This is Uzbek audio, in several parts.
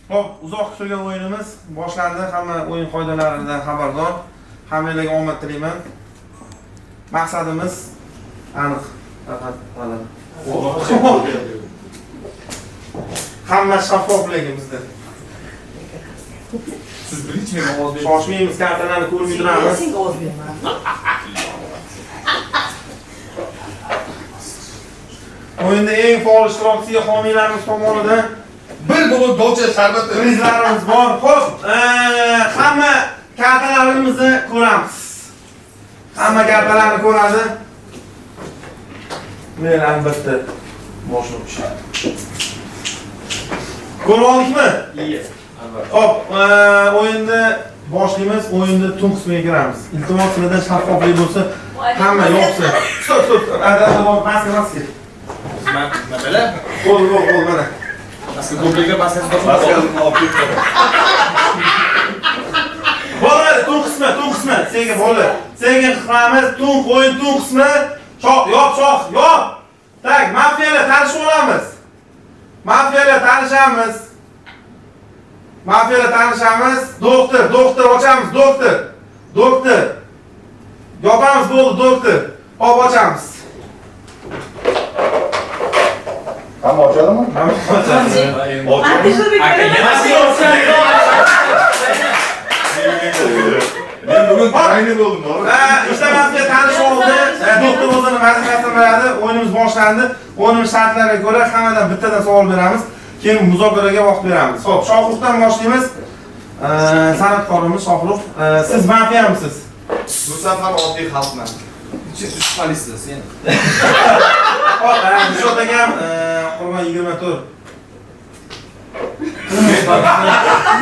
Xo'p, uzoq kutilgan o'yinimiz boshlandi. Hamma o'yin qoidalaridan xabardor. Hammalarga omad tilayman. Maqsadimiz aniq. Faqat hamma shaffofligimizda. Siz birinchi men ovoz berasiz. Shoshmaymiz, kartalarni ko'rib turamiz. Sen ovoz beraman. O'yinda eng faol ishtirokchi homiylarimiz tomonidan Bir bo'lib dolcha sharbati. prizlarimiz bor. Xo'p, hamma kartalarimizni ko'ramiz. Hamma kartalarni ko'radi. Men albatta boshlovchi. Ko'rib oldikmi? Iyi. Xo'p, o'yinni boshlaymiz. O'yinda tun qismiga kiramiz. Iltimos sizlardan shaffoflik bo'lsa, hamma yo'qsa. Stop. Maska. Nima bela? Qo'l mana. Maska ko'pligiga maskasi bor. Maskani olib ketdi. Bo'ladi, tun qismi. Senga bo'ldi. Senga qilamiz, o'yin tun qismi. Shoh. Tak, mafiyalar tanishib olamiz. Mafiyalar tanishamiz. Doktor ochamiz, doktor. Yopamiz bo'ldi, doktor. Hop, ochamiz. Hamma ochadimi? Men bugun tayinli bo'ldim, to'g'ri? Ishlamasiga tanishib oldi. Doktor o'zini vazifasini biladi. O'yinimiz boshlandi. O'yinimiz shartlariga ko'ra hammadan bittadan savol beramiz. Keyin muzokaraga vaqt beramiz. Xo'p, Shohruxdan boshlaymiz. San'atkorimiz Shohruh, siz mafiyamisiz? Bu safar oddiy xalqman. Shubhalisiz sen. Hop, Dilshod akam, Qurban 24.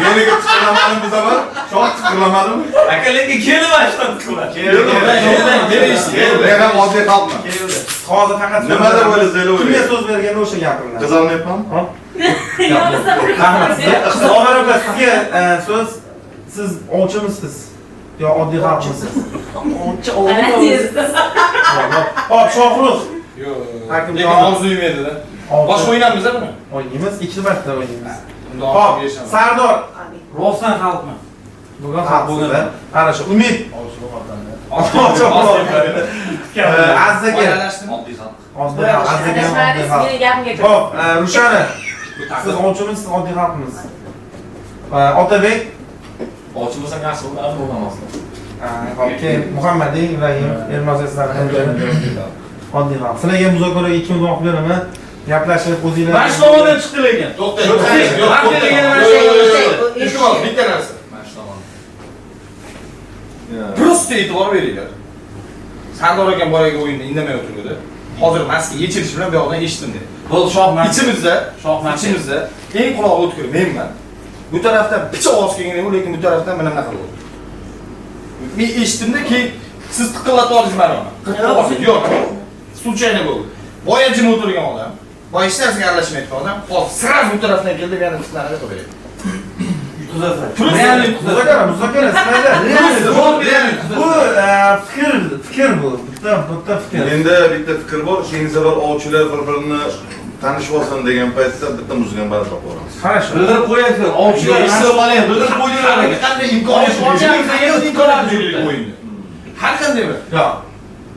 Meniga tiqilamadim bu safar. Shoh tiqilamadimi? Akalarga kelib ashdan tiqilar. Men ham oddiy xalqman. Hozir faqat Nimada o'ylaysiz, kimga so'z berganda o'sha gapiradi. Qizolmayapmanmi? Rahmat. Zohir aka, sizga so'z. Siz ovchimisiz? Yo oddiy xalqmisiz? Hop, Shohruh. Yo'q. Hakim Lekin og'iz uymaydi-da. Boshqa o'ynaymiz buni. O'ynaymiz, ikki marta o'ynaymiz. Unda Hop, og'iz yeyishamiz. Sardor. Rostdan xalqman. Bugun xalqsiz. Ana shu Umid. Aziz aka. Oddiy xalq. Aziz aka oddiy xalq. Hop, Rushana. Siz ovchimisiz, oddiy xalqmisiz? Otabek. Ochib bo'lsam yaxshi bo'ladi. Hop, keyin Muhammadiy, Ibrahim, Ermazovlar oddiy xalq. Sizlarga muzokaraga 2 minut vaqt beraman. Gaplashib o'zinglar. Mana shu tomondan chiqdi lekin. To'xta. Iltimos, bitta narsa. Mana shu tomondan. Просто e'tibor beringlar. Sardor akam boyaga o'yinda indamay o'tirdi. Hozir maska yechilishi bilan bu yoqdan eshitdim dedi. Bo'ldi, shohman. Ichimizda eng quloq o'tkir menman. Bu tarafdan picha ovoz kelgan, lekin bu tarafdan mana bunaqa bo'ldi. Men eshitdimda keyin siz tiqillatib oldingiz meni uni. Yo'q. Случайно bo'ldi. Boya jim o'tirgan odam. Boya hech narsaga aralashmayotgan odam. Hozir sraz bu tarafdan keldi, yana tiqlarga qo'ydi. Muzokara sizlarda. Bu fikr bu. Bitta fikr. Endi bitta fikr bor. Keyingi safar ovchilar bir-birini tanishib olsin degan paytda bitta muzikani band qilib qo'yamiz. Qarash. Bildirib qo'yasiz. Ovchilar Bildirib qo'yinglar. Qanday imkoniyat bor? O'yinda. Har qanday bir. Yo'q.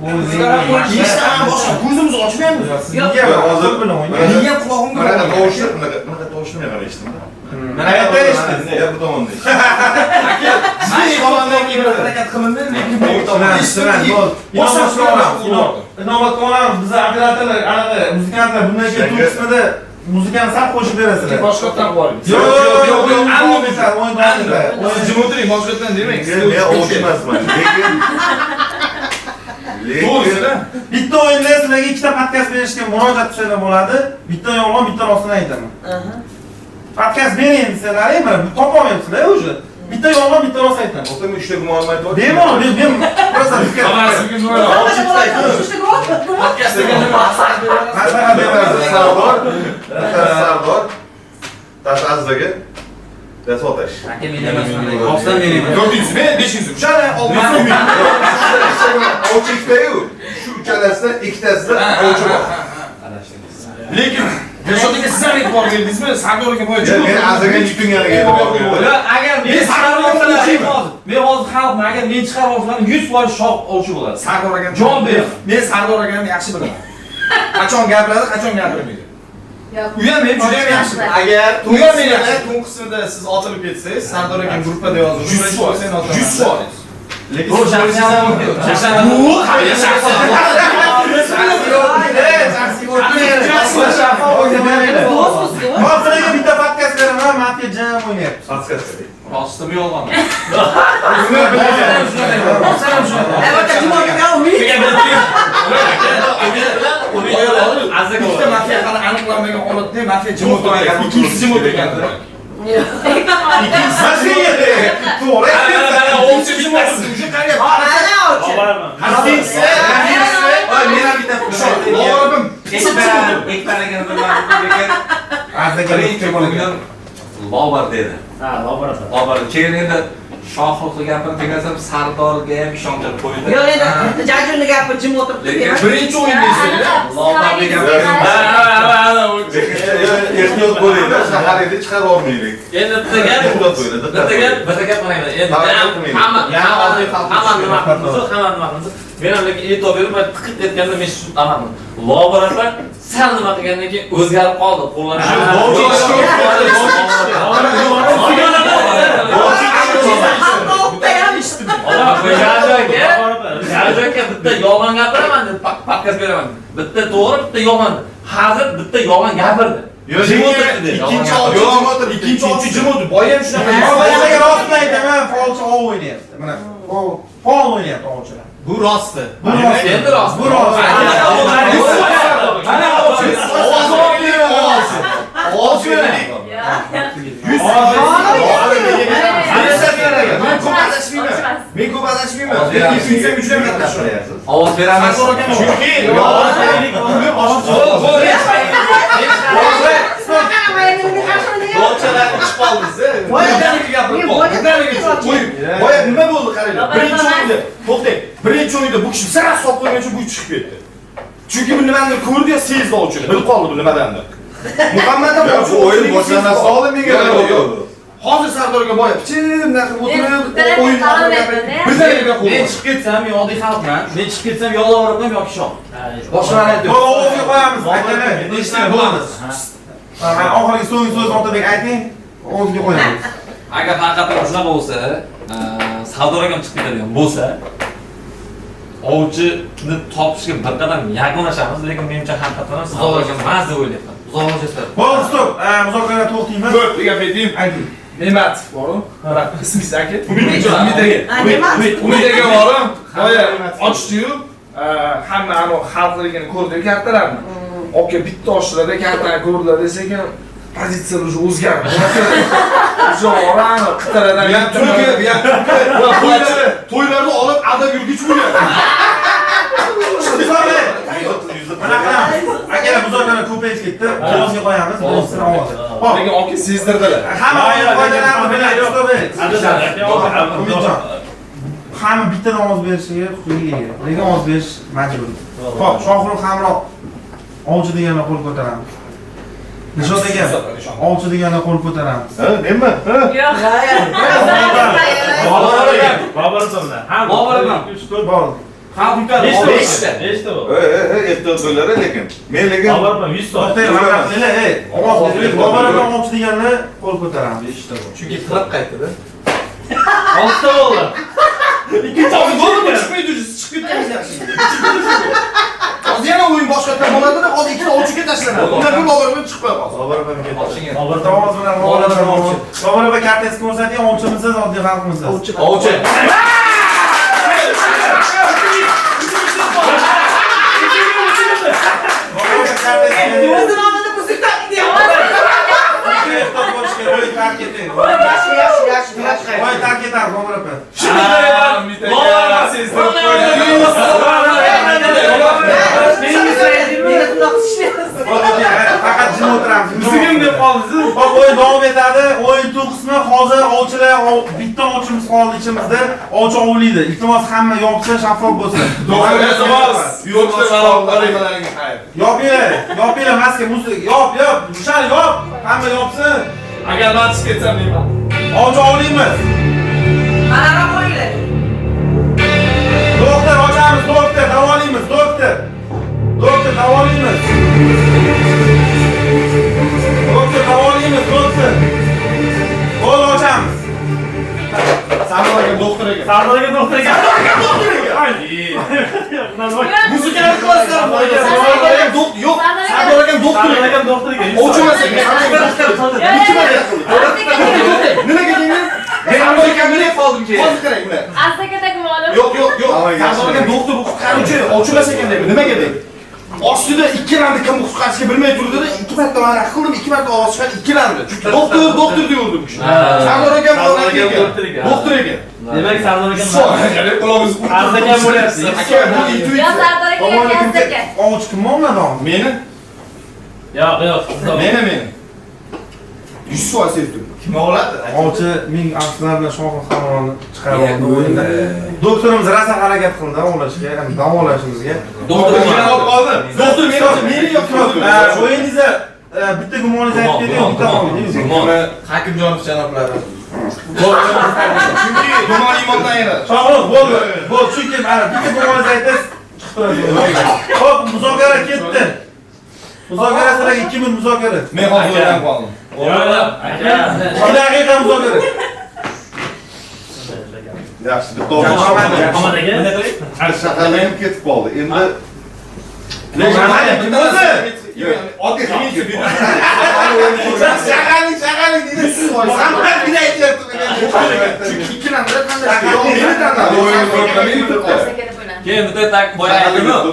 Eshitgan boshqa ko'zimizni ochmaymiz. Sizga hozir bilan o'ynaymiz. Menga quloqimga Mana tovushlar, bunaqa tovushni men ham eshitdim. Mana qayerda eshitdingiz? Ya bu tomonda eshitdim. Siz tomondan kelib harakat qilindi, lekin bu Inobatga olamiz. Biz operatorlar, anaqa muzikantlar bundan keyin to'rt qismida muzikani sal qo'shib berasizlar. boshqatdan boringiz. Yo'q. Jim o'tiring, boshqatdan demang. Men ovchi emasman. To'g'risi-da. Bitta o'yinda sizlarga ikkita podkast berishga murojaat qilsanglar bo'ladi. Bitta yolg'on, bitta rostini aytaman. Podkast bering desalaring, mana topa olmayapsizlar o'sha. Bitta yolg'on, bitta rost aytaman. O'ta men 3 ta gumon aytib. Bemalol, men prosta fikr. Podkast deganda maqsad beramiz. Maslahat beramiz. Sardor. Tash Azzaga. That's what ish. Aka men emasman. Rostdan men emasman. 400 mi? 500 mi? Shana olmaysan. Ovchi ikkita-yu. Shu uchalasida ikkitasida ovchi bor. Lekin Dilshodga siz ham e'tibor berdingizmi? Sardorga boya Men azaga yutinganga e'tibor berdim. Agar men men hozir xalqman, agar men chiqarib olsam 100% shoh ovchi bo'ladi. Sardor akam Jon ber. Men Sardor akamni yaxshi bilaman. Qachon gapiradi, qachon gapirmaydi. U ham men juda ham yaxshi. Agar tun qismida siz otilib ketsangiz, Sardor akam gruppada yozib, 100%. Lekin Bu shaxsan Hozirga bitta podkast beraman, Mafia jam o'ynayapti. Podkast. rostimi yolg'on. Bitta mafiya hali aniqlanmagan holatda mafiya jim o'tirgan. Ikkinchisi jim o'tirgan. Lobar dedi. Ha, Lobar. Lobar. Keyin endi shohruxli gapini tinglasam Sardorga ham ishontirib qo'ydi. Yo'q, endi Jajunni gapi jim o'tiribdi. Lekin birinchi o'yinda esa Lobarga gap. Ehtiyot bo'linglar, shaharga chiqarib olmaylik. Endi bitta gap qaranglar. Endi hamma nima qildi? Men ham lekin e'tibor berib, tiqib ketganda men shu amadim. Lobar aka sal nima qilgandan keyin o'zgarib qoldi. Qo'llar Jajoka bitta yolg'on gapiraman deb podkast beraman. Bitta to'g'ri, bitta yolg'on. Hozir bitta yolg'on gapirdi. Ikkinchi ovchi jim o'tirdi. Boya ham shunaqa. Hozirga rostini aytaman, folchi ov o'ynayapti. Mana fol o'ynayapti ovchilar. Bu rosti. Bu rost. Endi rost. Bu rost. Mana ovchi. Ovchi. Men ko'p adashmayman. Lekin tuysam juda qatnashmayapsiz. Ovoz beramiz. Chunki Dolchalarni chiqib oldingiz. Boya nima bo'ldi qaranglar. Birinchi o'yinda, to'xtang. Birinchi o'yinda bu kishi sira hisob qo'ygan uchun bu chiqib ketdi. Chunki bu nimanidir ko'rdi ya, sezdi ovchini. Bilib qoldi bu nimadandir. Muhammad ham Bu o'yin boshlanasi oldin menga yo'q. Hozir Sardorga boya pichimda qilib o'tirib, o'yin birdaniga qo'ydi. Men chiqib ketsam, men oddiy xalqman. Men chiqib ketsam yo Lobarman yoki shoh. Boshqani aytdim. Ovozga qo'yamiz. Aytaymi? Eshitib bo'lamiz. Mana oxirgi so'nggi so'z Otabek ayting. Ovozga qo'yamiz. Agar haqiqatan shunaqa bo'lsa, Sardor akam chiqib ketadigan bo'lsa, ovchini topishga bir qadam yaqinlashamiz, lekin menimcha haqiqatan Sardor akam maz deb o'ylayapman. Uzoqlashadi. Bo'ldi, stop. Muzokara to'xtaymiz. Ko'p gap ayting. Ayting. Ne'mat boru. Ismingiz aka? Ne'mat. Umidaga borim. Boya ochdi-yu, hamma anu xalqligini ko'rdi kartalarni. Oka bitta ochdilarda kartani ko'rdilar desak-ham pozitsiyalar уже o'zgardi. O'sha qitaradan to'ylarda olib adab yurgich bo'lyapti. Agar muzokara ko'payib ketdi, ovozga qo'yamiz. Birinchisi ovozi. Xo'p, Lekin oka sezdirdilar. hamma qoidalarni biladi, Umidjon. Hamma bittadan ovoz berishiga huquqiga ega. Lekin ovoz berish majburiy. Xo'p, Shohruh Hamroh ovchi deganni qo'l ko'taramiz. Nishot aka, ovchi deganni qo'l ko'taramiz. Ha, nima? Ha? Yo'q. Lobar akam. Bor. Xalq yutadi. Nechta bu? Ehtiyot bo'lar lekin. Men lekin To'xtang, ovoz berib, Lobar aka ovchi deganni qo'l ko'taramiz. Chunki qilib qaytdi-da. 6 ta bo'ldi. Ikkinchi ovchi bo'ldi, chiqmaydi, chiqib ketgan yaxshi. Hozir yana o'yin boshqatdan bo'ladi-da, hozir ikkita ovchiga tashlanadi. Undan bir Lobar bilan chiqib qo'yadi. Lobar aka ovoz bilan Lobar aka kartasi ko'rsating, ovchimisiz, oddiy xalqmisiz? Ovchi. O'zim olmada muzik taqdiyam. Yaxshi. Voy, tark etamiz, Lobar aka. Faqat jim o'tiramiz. Musigim deb qoldingiz. Xo'p, o'yin O'yin davom etadi. O'yin to'qismi hozir ovchilar bitta ovchimiz qoldi ichimizda. Ovchi ovlaydi. Iltimos hamma yopsa, shaffof bo'lsin. Yopinglar, maska, muzik. Yop. Dushar yop. Hamma yopsin. Agar men chiqib ketsam deyman. Ovchi ovlaymiz. Mana qo'yinglar. Doktor ochamiz, doktor davolaymiz, doktor. Doktor davolaymiz. Doktor davolaymiz, doktor. Qo'l ochamiz. Sardorga doktor ekan. Sardorga doktor ekan. Muzikani qilasizlar. Sardorga doktor yo'q. Sardorga doktor ekan. Doktor ekan. Ovchimas ekan. Nimaga deyman? Men Amerikaga qoldim ki. Hozir qarang buni. Astakadagi muallim. Yo'q. Sardorga doktor qutqaruvchi ovchimas ekan deydi. Nimaga deydi? Ostida ikkilandi kim qutqarishga bilmay turdi-da, ikki marta mana qildim, ikki marta ovoz chiqarib ikkilandi. Doktor deyordim kishi. Sardor aka doktor ekan. Demak Sardor aka qulog'ingiz Azdakan bo'lyapsiz. Aka bu Yo intuitsiya. Sardor aka Azdaka. Ovchi kim olmadi? Meni? Yo'q. Meni. 100% sevdim. Kim oladi? Ovchi ming afsonlar bilan Shohruh Xononni chiqarib oldi o'yinda. Doktorimiz rosa harakat qildi o'lashga, davolashimizga. Doktor meni olib qoldi. Doktor meni yo'qotdi. O'yiningizda bitta gumoningiz aytib ketdi-yu, bitta qoldi. Hakimjonov janoblari. Chunki gumon imondan yana. Shohruh bo'l, chunki mana bitta gumoningiz aytasiz, chiqib turadi. Xo'p, muzokara ketdi. Muzokara sizlarga 2 minut muzokara. Men hozir o'ylanib qoldim. Aka. 2 daqiqa muzokara. Yaxshi, bitta Ahmad aka. shahardan ketib qoldi. Endi Oddiy xalq. Shaqalik deydi. Hamma bir aytyapti. Chunki ikkilantirib qanday yo'q meni tanladi. O'yin to'plami Astakada bo'lan. Keyin bitta tak boya aytdim-ku,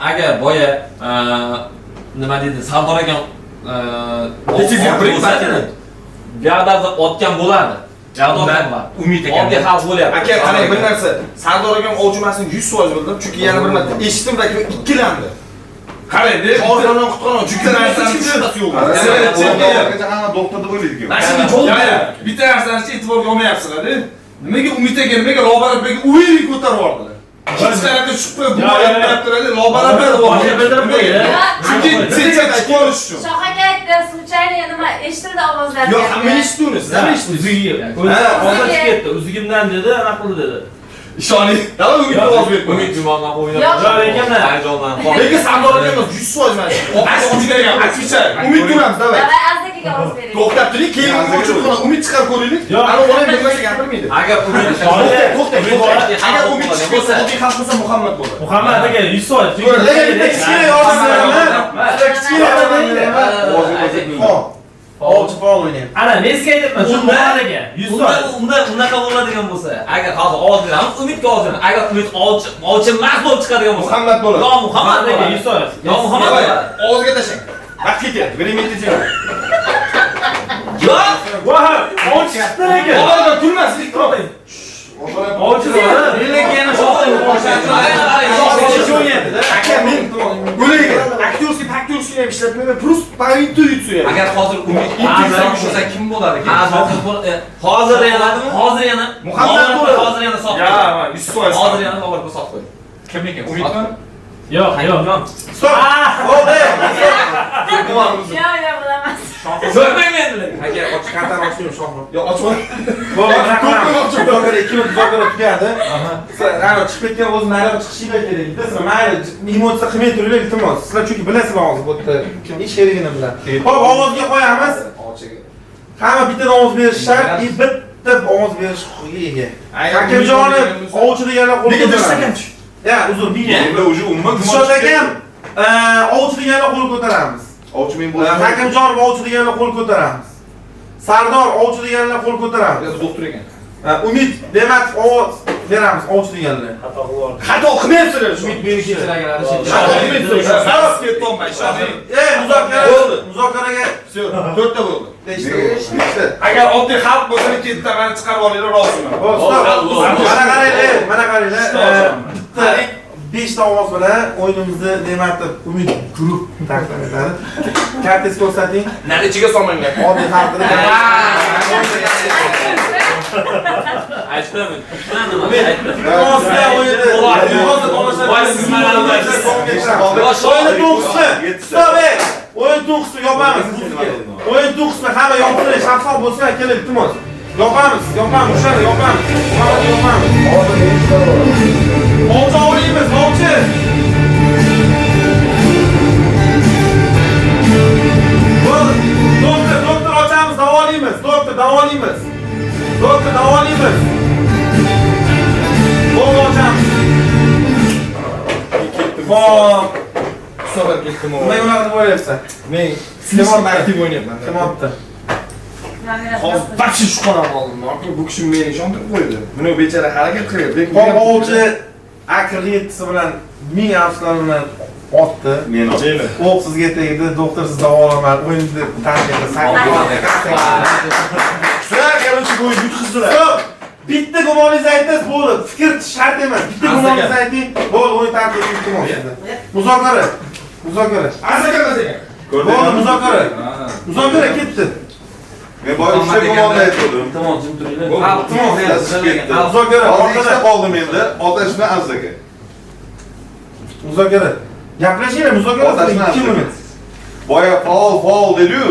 agar boya nima deydi, Sardor aka Yag'darda otgan bo'lardi. Yag'dardan bor. Umid ekan. Oddiy xalq bo'lyapti. Aka, qarang bir narsa. Sardor akam ovchimasini 100% bildim, chunki yana bir marta eshitdim va ikkilandi. Qarang, hozirdan qutqaron, chunki narsani tushunasi yo'q. hamma doktor deb o'ylaydi-ku. Mashina javob bitta narsani e'tiborga olmayapsizlar-da. Nimaga Umid aka, nimaga Lobarabega o'yinni ko'tarib yubordilar? Hech qanaqa chiqib turadi, Lobarabega yubordilar. Chunki sencha chiqib olish uchun. Shoh aka aytdi, случайно nima eshitildi ovozlar. Yo'q, hamma eshitdingiz, siz ham eshitdingiz. Hozir chiqib ketdi. O'zligimdan dedi, ana qildi dedi. Ishoning. Davlat Umid ovoz berdi. Umid gumondan o'ynab. Yo'q ekan-da. Hayajondan. Lekin Sardor akamiz 100% mana shu. Ochiqlarga atvichar. Umid turamiz, davay. Davay Azdakaga ovoz bering. To'xtab turing, keyin ochib Umid chiqarib ko'raylik. Yo'q. Ana o'g'lim bilmasa gapirmaydi. Agar Umid To'xtang. Agar Umid chiqsa, oddiy xalq bo'lsa Muhammad bo'ladi. Muhammad aka 100%. Kichkina yordam beradi. Kichkina yordam beradi. Xo'p. Ovchi faol o'ynaydi. Ana, men sizga aytibman, shu Muhammad aka 100%. Unaqa bo'ladigan bo'lsa, agar hozir ovoz beramiz, Umidga ovoz beramiz. Agar Umid ovchi emas bo'lib chiqadigan bo'lsa, Muhammad bo'ladi. Yo Muhammad aka aka 100%. Yo Muhammad bo'ladi. Ovozga tashlang. Vaqt ketyapti. Времени тянет. Yo! Voh, ovchi chiqdi aka. Ovozga kulmaslik to'xtang. Ovchi bor. Lekin yana shoxdan o'ynaydi-da. Aka men bo'layga aktyorskiy ham ishlatmayman, просто по intuitsiya. agar hozir Umid bo'lsa kim bo'lar ekan? Hozir yana Muhammad bo'ladi. Hozir yana sotdi. Ya, 100%. Hozir yana Lobarga sotib qo'ydi. Kim ekan? Umidmi? Yo'q. Stop. Bo'ldi. Yo'q, bo'lamas. So'rang endi. Aka, ochiq qanday ochdim Shohruh? Yo, ochma. Muzokara 2 minut muzokara tugadi. Sizlar chiqib ketgan o'zi nariga chiqishinglar kerak. Siz mayli emotsiya qilmay turinglar, iltimos. Sizlar chunki bilasizlar hozir bu yerda kim ish kerakligini biladi. Xo'p, ovozga qo'yamiz. Hamma bittadan ovoz berish shart, bitta ovoz berish huquqiga ega. Hakimjonov ovchi deganlar qo'l ko'taramiz. Ya, uzr, bilgan. Endi уже umuman Shot akam ovchi deganlar qo'l ko'taramiz. ovchi men bo'lsam. Hakimjonov ovchi deganlar qo'l ko'taramiz. Sardor ovchi deganlar qo'l ko'taramiz. Doktor ekan. Umid Dematov ovoz beramiz ovchi deganlar. Xato qilmayapsizlar. Umid meni kechirganlar Xato qilmayapsizlar. Savas ketdim, ishoning. Muzokara bo'ldi. Muzokaraga Всё, 4 ta bo'ldi. nechta? Agar oddiy xalq bo'lsa, ketda meni chiqarib olinglar, roziman. Mana qaranglar. 5 ta ovoz bilan o'yinimizni demakdir Umid guruh taqdim etadi. Kartangizni ko'rsating. Nari ichiga solmanglar. Oddiy xalqida. Aytdim. O'zga o'yinda Voy siz mana bilasiz. O'yin to'qqizmi? Stop ey! O'yin to'qqizmi yopamiz. O'yin to'qqizmi hamma yopilib shaffof bo'lsa keling iltimos. Yopamiz, o'shani yopamiz. Mana yopamiz. Olcha olamiz, olcha. Doktor ochamiz, davolaymiz. Doktor davolaymiz. Qo'l ochamiz. Xo'p. Hisobga ketdim. Nima unaqa deb o'ylayapsan? Men Simon aktiv o'ynayapman. Kim olibdi? Hozir вообще shubhalar oldim. Bu kishi meni ishontirib qo'ydi. Buni bechara harakat qilyapti. Qo'l ovchi akreditasi bilan ming afsuslar bilan otdi. Men o'q sizga tegdi, doktor siz davolamadi. O'yinni tanqidga Sizlar keluvchi bo'yi yutqizdilar. Stop! Bitta gumoningizni aytasiz, bo'ldi. Fikr shart emas. Bitta gumoningizni ayting, bo'ldi, o'yin tanqidga iltimos. Muzokara. Bo'ldi, muzokara ketdi. men boya uchta gumonda aytdim. Tamam, jim turinglar. Muzokara, Oltita qoldim endi. Otashni azzaga. Muzokara. Gaplashinglar, muzokara Otashni qiling 2 minut. Boya faol dedi-yu.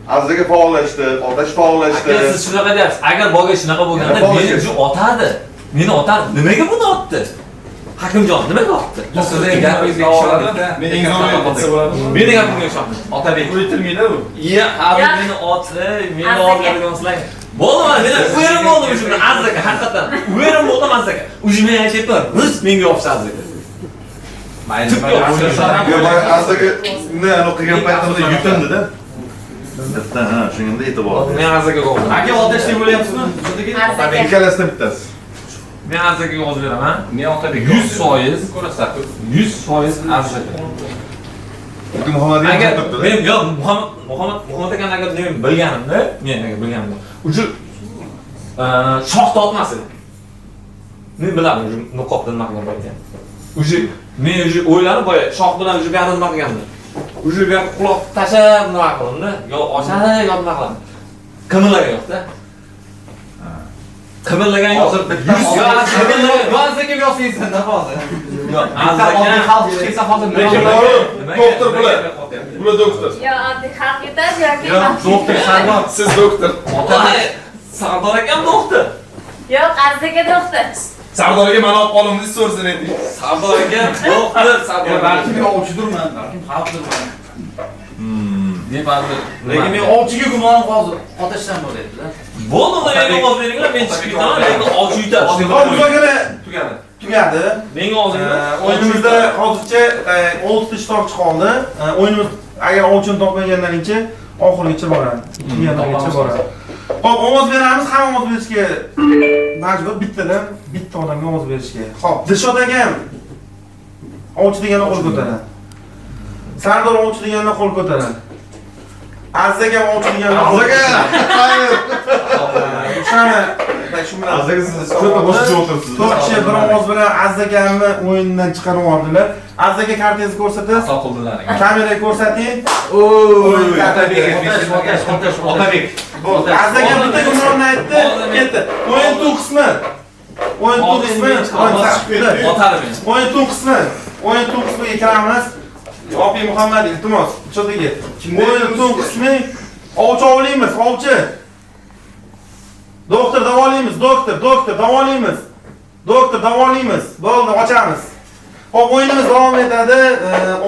Azzaga faollashdi, otash faollashdi. Aka siz shunaqa deyapsiz. Agar boga shunaqa bo'lganda meni shu otadi. Nimaga buni otdi? Hakimjon nimaga otdi? Sizning gapingizga ishonadi. Men insonga otsa bo'ladi. Meni gapimga ishonmang. Otabek. O'ytirmaydi bu. Iya, hali meni otdi, meni oladigan sizlar. Bo'ldi, meni o'yerim bo'ldi shunda azzaga, haqiqatan. O'yerim bo'ldi azzaga. Ujmay aytibman, biz menga yopsa azzaga. Mayli, Boya azzaga ne o'qigan paytimda yutindi-da. Bitta, ha, shunga e'tibor. Men azzaga qo'ydim. Aka otash deb o'ylayapsizmi? Azzaga. Ikkalasidan bittasi. Men azzaga yozib beraman. Men Otabek 100% ko'rsatib, 100% azzaga. Muhammad Agar men yo Muhammad akani agar men bilganimda, uji shoh tortmas edi. Men bilaman, uji niqobdan nima qilgan ekan. Men o'ylanib boya shoh bilan uji bari nima qilgandi. Uji bu quloq tashab nima qilindi, yo ochadi, yo nima qiladi. Qimillagan yo'q-da. Qimillagan yo'q. Hozir bitta Azzaga yozsangizda hozir. Yo'q, oddiy xalq chiqsa hozir doktor bular. Bular doktor. Yo, oddiy xalq yutadi yoki doktor Sardor, siz doktor. Sardor akam doktor. Yo'q, Azzaga doktor. Sardorga mana olib qolimni so'rsin edi. Sardor akam doktor, Sardor. Balki men ovchidirman, balki xalqdirman. Demakdir. Lekin men ovchiga gumonim hozir otashdan bo'lyapti-da. Bo'ldi, menga ovoz beringlar, men chiqib ketaman, lekin ovchi yutadi. Muzokara tugadi. Menga ozinglar. O'yinimizda hozircha 6 ta ishtirokchi qoldi. O'yinimiz agar ovchini topmaganlaringcha oxirigacha boradi. 2 yilgacha boradi. Xo'p, ovoz beramiz, hamma ovoz berishga majbur, bittadan bitta odamga ovoz berishga. Xo'p, Dilshod akam ovchi deganni qo'l ko'taradi. Sardor ovchi deganni qo'l ko'taradi. Azzaga ovchi deganni Azzaga. O'shani shu bilan Azzaga siz ko'ta boshqa o'tiribsiz. 4 kishi bir ovoz bilan Azzagamni o'yindan chiqarib yubordilar. Azzaga kartangizni ko'rsatasiz. Soqildilar. Kameraga ko'rsating. Otabek. Azzaga bitta gumonni aytdi, ketdi. O'yin to'qqizmi? O'yin to'qqizmi? Otadi meni. O'yin to'qqizmi kiramiz. Opi Muhammad, iltimos, cho'tiga. O'yin to'qqizmi? Ovchi ovlaymiz, ovchi. Doktor davolaymiz, doktor davolaymiz. Doktor davolaymiz. Bo'ldi, ochamiz. Xo'p, o'yinimiz davom etadi.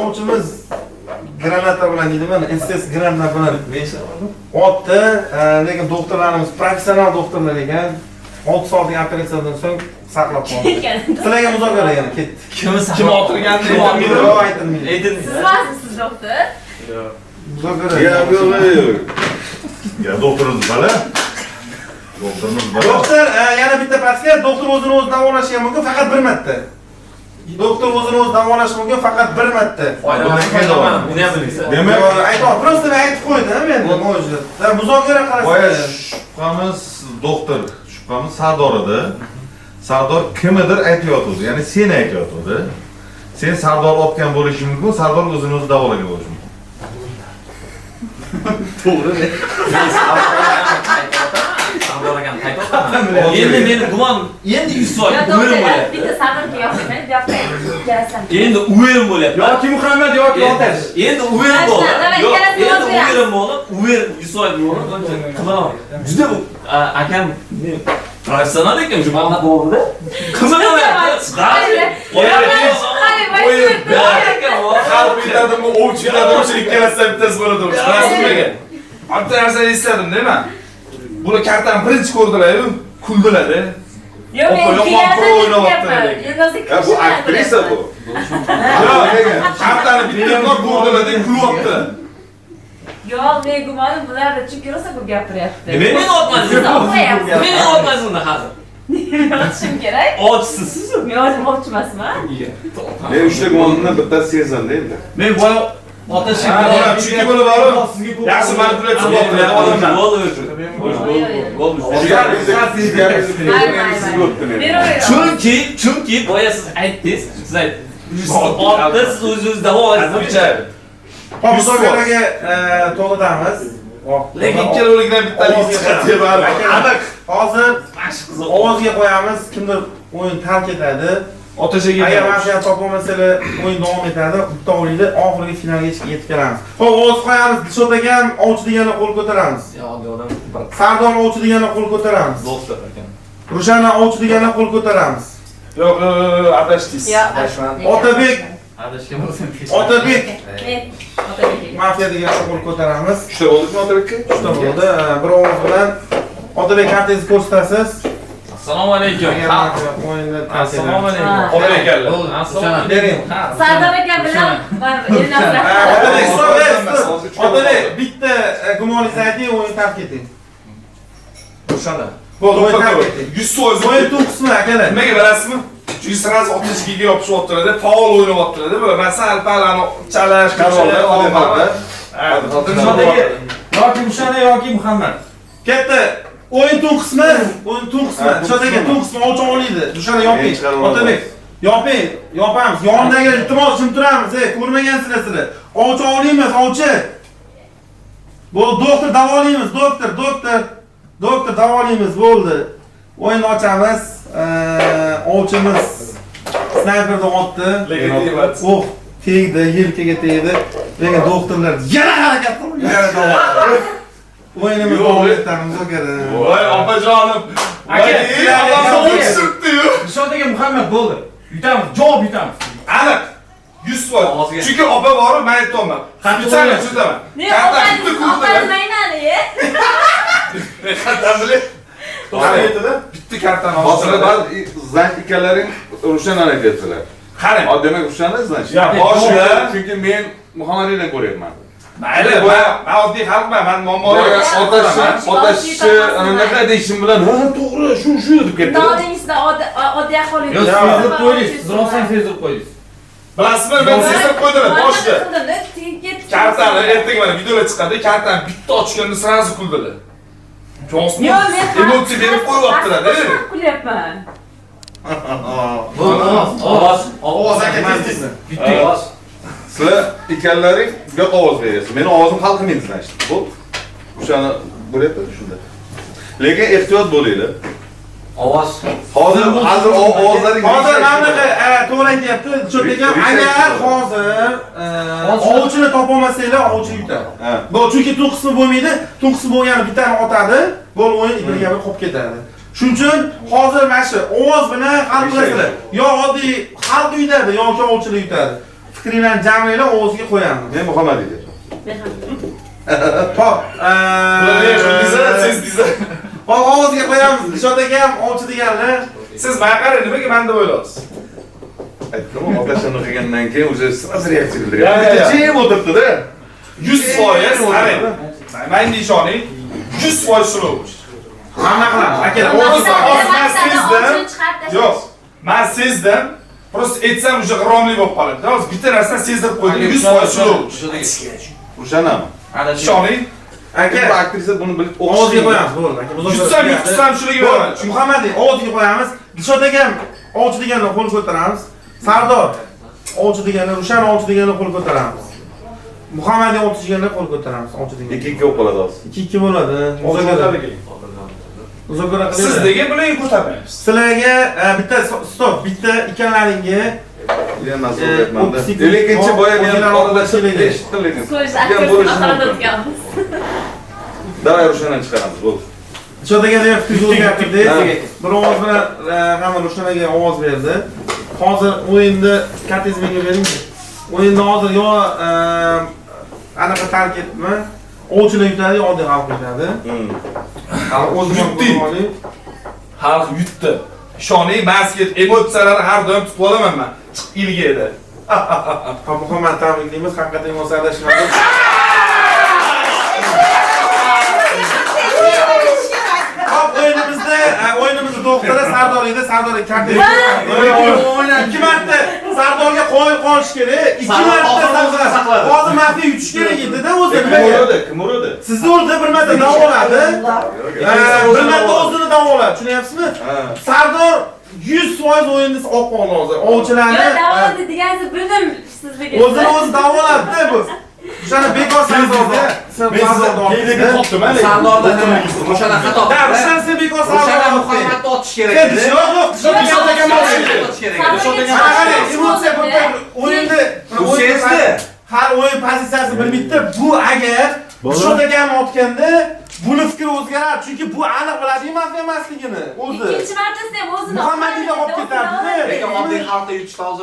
Ovchimiz granata bilan deydimi? SS granata bilan otdi. Lekin doktorlarimiz professional doktorlar ekan. 6 soatlik operatsiyadan so'ng saqlab qoldi. Sizlarga muzokara yana ketdi. Kim o'tirgandi? Aytilmaydi. Siz emasmisiz doktor? Muzokara. Yo'q. Ya doktorimiz bala. Doktorimiz bala. Doktor yana bitta pastga doktor o'zini o'zi davolashi mumkin faqat bir marta. Doktor o'zini o'zi davolashi mumkin faqat bir marta. Buni ham bilasiz. Demak, aytib, prosta aytib qo'ydim men mo'jiza. Muzokara boya qarasiz. shubhamiz doktor, shubhamiz Sardor edi. Sardor kimnidir aytayotdi, ya'ni seni aytayotdi. Sen Sardor otgan bo'lishi mumkin, Sardor o'zini o'zi davolagan bo'lishi mumkin. To'g'ri. Sardor akam qaytib endi meni gumon endi 100 soat Yo, o'lim to'g'ri. bo'lyapti. Bitta sabrga yoqmay, gapirayim. Ikkalasidan. Endi o'lim bo'lyapti. Yoki Muhammad yoki Otash. Endi o'lim bo'ldi. Davay, Yo'q, ikkalasini endi o'zgaramiz. o'lim bo'ldi. O'lim 100 soat bo'ldi. Qilaman. Juda akam professional ekan shu Muhammad bo'ldi. Qilaman. Xalq yetadimi, ovchi yetadimi, shu ikkalasidan bittasi bo'ladi. Rasmiga. Bitta narsani esladim, nima? Buni kartani birinchi ko'rdilar-ku, kuldilar. Yo'q, men Yo'q, ikkalasidan o'ynayapti gapiraman. degan. Yunusni Ya bu aktrisa bu. Yo'q, kartani bitta ko'rdilar-da, kulyapti. Yo'q, men gumonim bularda chunki rosa ko'p gapiryapti. Meni otmaysiz. Siz o'qiyapsiz. Meni otmaysiz unda hozir. Yozishim kerak. Ochsiz siz. Men o'zim ovchi emasman. Men 3 ta gumonimdan bittasi sezdim endi. Men boya Otash chunki buni borib, yaxshi manipulyatsiya qilibdi odamlar. Chunki boya siz aytdingiz, siz aytdingiz. Otda siz o'zingiz davolaysiz. Hop, muzokaraga to'xtatamiz. Lekin ikkalovidan bittalik chiqadi baribir. Aniq. Hozir ovozga qo'yamiz, kimdir o'yin tark etadi. Otashaga Agar vaziyat topolmasalar, o'yin davom etadi. Bitta o'yinda oxirgi finalga yetib kelamiz. Xo'p, ovoz qo'yamiz. Dilshod akam ovchi deganni qo'l ko'taramiz. Sardor ovchi deganni qo'l ko'taramiz. Rushana ovchi deganni qo'l ko'taramiz. Yo'q, adashdingiz. Otabek, Adashgan bo'lsam Otabek Men Otabek. mafiya deganni qo'l ko'taramiz. 3 ta bo'ldikmi Otabekka? Uchta bo'ldi. Bir ovoz bilan Otabek kartangizni ko'rsatasiz. Assalomu alaykum. Assalomu alaykum. Qo'l ekanlar. Assalomu alaykum. Sardor aka bilan Otabek, bitta gumoningizni ayting, o'yin tark eting. O'shanda. Bo'ldi, o'yin tark eting. 100% O'yin to'qqizmi akalar? Nimaga bilasizmi? Chunki sraz otishkiga yopishyaptilar-da, faol o'ynayaptilar-da. Mana sal-palani chalash, Qarorlar olinmoqda. yoki Mushana yoki Muhammad. Katta o'yin to'qqizmi? O'yin to'qqizmi? Shotaga to'qqizmi ovchi oliydi. Dushana yoping. Otabek, yoping. Yopamiz. Yonidagi iltimos jim turamiz. Ko'rmagansizlar sizlar. Ovchi oliymiz, ovchi. Bo'ldi, doktor davolaymiz, doktor davolaymiz, bo'ldi. O'yinni ochamiz. Ovchimiz snayperdan otdi. Oh, tegdi, yelkaga tegdi. Lekin doktorlar yana harakat qildi. Yana davo. O'yinimiz davom etamiz, aka. Voy, opajonim. Aka, Alloh surtdi-yu. Dilshod aka Muhammad bo'ldi. Yutamiz, javob yutamiz. Aniq. 100%. Chunki opa borib, men aytolmam. Qanchalik tutaman. Ne opangiz maynani? Qanday bilay? To'g'ri. Bitta kartani Hozir olib. bal zang ikkalaring Rushanani aytyapsizlar. Qarang. Demak Rushana zang. Ya, boshida chunki men Muhammaddan ko'ryapman. Mayli, men oddiy xalqman, men muammolar Otashni anaqa deyishim bilan, ha to'g'ri, shu deb ketdi. Nodingizda oddiy aholi. Yo'q, sezdirib qo'ydingiz. Siz rostdan sezdirib qo'ydingiz. Bilasizmi, men sezib qo'ydilar boshida. Ketdi. Kartani ertaga mana videolar chiqadi, kartani bitta ochganda srazu kuldilar. Jo'smi? Yo'q, men Emotsiya berib qo'yaptilar-da. Kulyapman. Ovoz aka tez. Ovoz. Sizlar ikkalaring bu yoqqa ovoz berasiz. Meni ovozim xalqimning izlashdi. Bu o'shani bo'lyapti shunda. Lekin ehtiyot bo'linglar. Ovoz. Hozir ovozlaring Hozir mamlaqa to'g'ri aytyapti. Dilshod akam, agar hozir ovchini topolmasanglar, ovchi yutadi. Bu chunki to'qqizmi bo'lmaydi, to'qqizmi bo'lgani bittani otadi, gol o'yin birga bir qolib ketadi. Shuning uchun hozir mana shu ovoz bilan hal qilasizlar. Yo oddiy xalq yutadi yoki ovchilar yutadi. Fikringlarni jamlanglar, ovozga qo'yamiz. Men Muhammad deyman. Hop, Siz dizay. hop ovozga qo'yamiz. Dilshod akam ovchi deganlar. Siz men qarang, nimaga men deb o'ylaysiz? Aytdim, otashini qilgandan keyin o'zi sraz reaksiya Ya, bildiryapti. ya. Jim o'tiribdi-da. 100% qarang. Men ishoning 100% shunday. Hamma qilamiz. Akalar, men sezdim. Yo'q, men sezdim. Prosta aytsam o'sha g'irromlik bo'lib qoladi. Hozir bitta narsani sezdirib qo'ydim. 100% shunday. O'shanami? Ishoning. aka, Bu aktrisa buni bilib ovozga qo'yamiz, bo'ldi. Aka, yutsam shuniga beraman. Muhammad ovozga qo'yamiz. Dilshod akam ovchi degandan qo'l ko'taramiz. Sardor Ovchi degani, Rushan ovchi degani qo'l ko'taramiz. Muhammadiy ovchi degani qo'l ko'taramiz. Ovchi degani. 2-2 bo'lib qoladi hozir. 2-2 bo'ladi. Muzokara qilamiz. Sizdagi bularga ko'tarmaymiz. Sizlarga bitta stop, bitta ikkalalaringga Men mas'ul etmanda. Lekinchi boya men oralashib eshitdim lekin. Ko'rish Degan aktyor bo'lishi sanaqa mumkin. o'tganmiz. Davay Rushandan chiqaramiz, bo'ldi. Chodagaga fikr o'zgartirdik. Bir ovoz bilan hamma Rushanaga ovoz berdi. Hozir o'yinni kartingizni menga bering. O'yinni hozir yo anaqa tark etma. Ovchilar yutadi, oddiy xalq yutadi. Hali o'zimiz bo'lib Xalq yutdi. Ishoning, basket emotsiyalari har doim tutib olaman men. Chiq ilga edi. Muhammad tabriklaymiz, haqiqatan emotsiyalashmadi. Hop, o'yinimizni doktori Sardor edi, Sardor kartingiz. 2 marta Sardorga qo'yish kerak. 2 marta saqladi. Hozir mafiya yutish kerak edi-da o'zi. Kim urdi? Sizni urdi, bir marta davoladi. Bir marta o'zini davoladi, tushunyapsizmi? Sardor 100% o'yinni olib qoldi hozir. Ovchilarni Yo, davoladi deganingizni bildim sizlarga. o'zini o'zi davoladi-da bu. O'shani bekor Sardorda. Men sizga topdim, Sardorda o'shana xato. O'shani sen bekor O'shana Sardorda. Muhammadni otish kerak Yo'q, edi. yo'q, Shotaga Qanaqa emotsiya bo'ldi? O'yinda sezdi. har o'yin pozitsiyasini bilmaydi. Bu agar shotaga otganda buni fikri o'zgaradi. Chunki bu aniq biladi mafiya emasligini o'zi. Ikkinchi martasida ham o'zini Muhammadiga olib ketadi. Lekin oddiy xalqda yutishda hozir